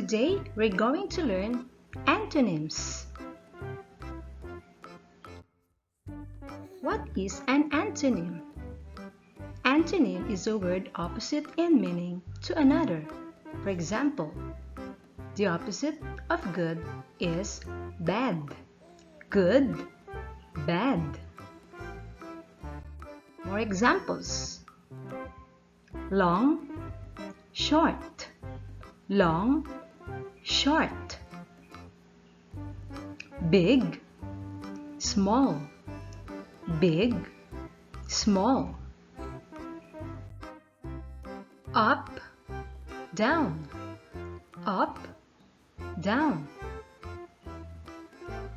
Today, we're going to learn antonyms. What is an antonym? Antonym is a word opposite in meaning to another. For example, the opposite of good is bad. Good, bad. More examples. Long, short. Long, short. Big, small. Big, small. Up, down. Up, down.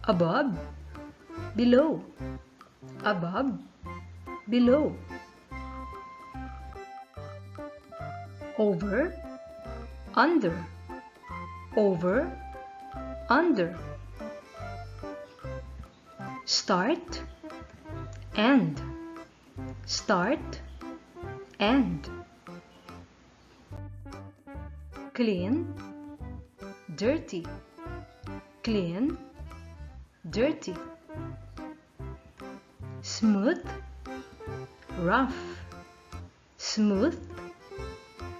Above, below. Above, below. Over, under. Over, under. Start, end. Start, end. Clean, dirty. Clean, dirty. Smooth, rough. Smooth,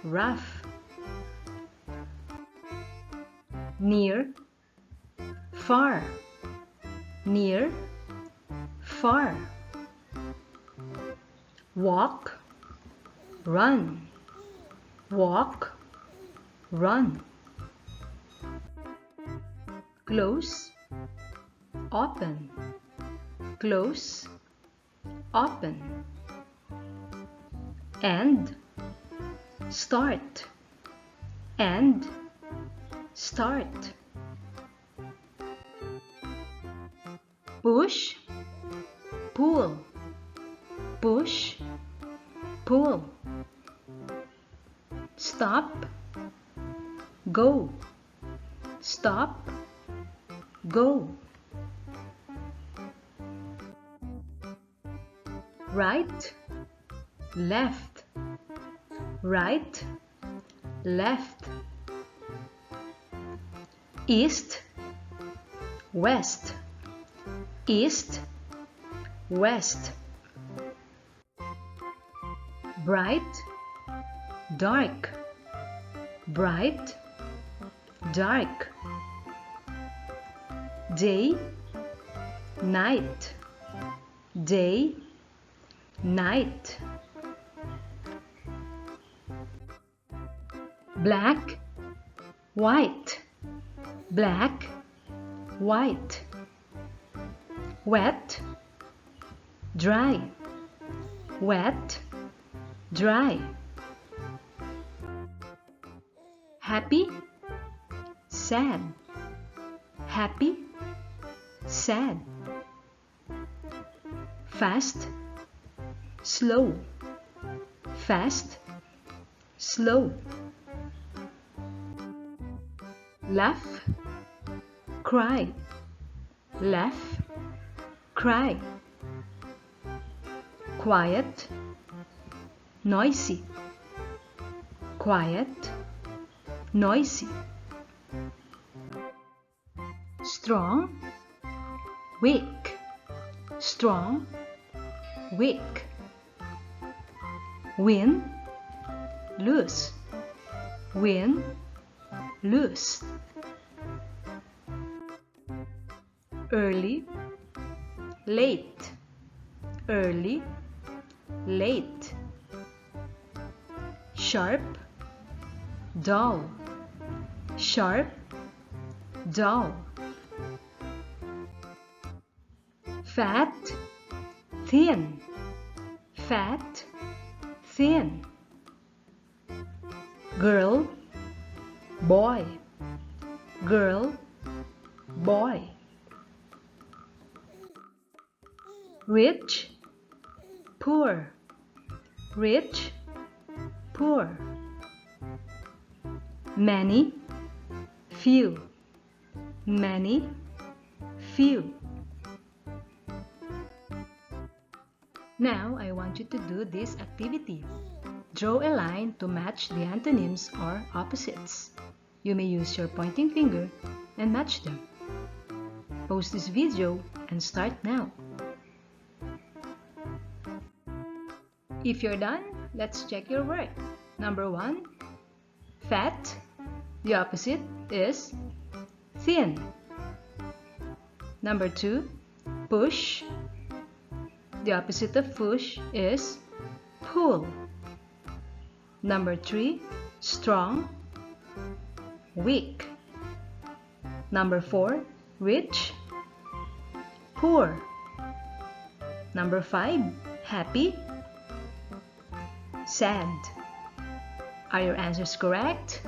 rough. Near, far. Near, far. Walk, run. Walk, run. Close, open. Close, open. End, start. End, start. Push, pull. Push, pull. Stop, go. Stop, go. Right, left. Right, left. East, west. East, west. Bright, dark. Bright, dark. Day, night. Day, night. Black, white. Black, white. Wet, dry. Wet, dry. Happy, sad. Happy, sad. Fast, slow. Fast, slow. Laugh, cry. Laugh, cry. Quiet, noisy. Quiet, noisy. Strong, weak. Strong, weak. Win, lose. Win, lose. Early, late. Early, late. Sharp, dull. Sharp, dull. Fat, thin. Fat, thin. Girl, boy. Girl, boy. Rich, poor. Rich, poor. Many, few. Many, few. Now I want you to do this activity. Draw a line to match the antonyms or opposites. You may use your pointing finger and match them. Pause this video and start now. If you're done, let's check your work. Number 1, fat. The opposite is thin. Number 2, push. The opposite of push is pull. Number 3, strong, weak. Number 4, rich, poor. Number 5, happy, sad. Are your answers correct?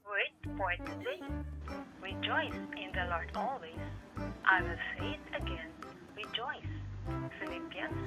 Word for today. Rejoice in the Lord always. I will say it again. Rejoice. Philippians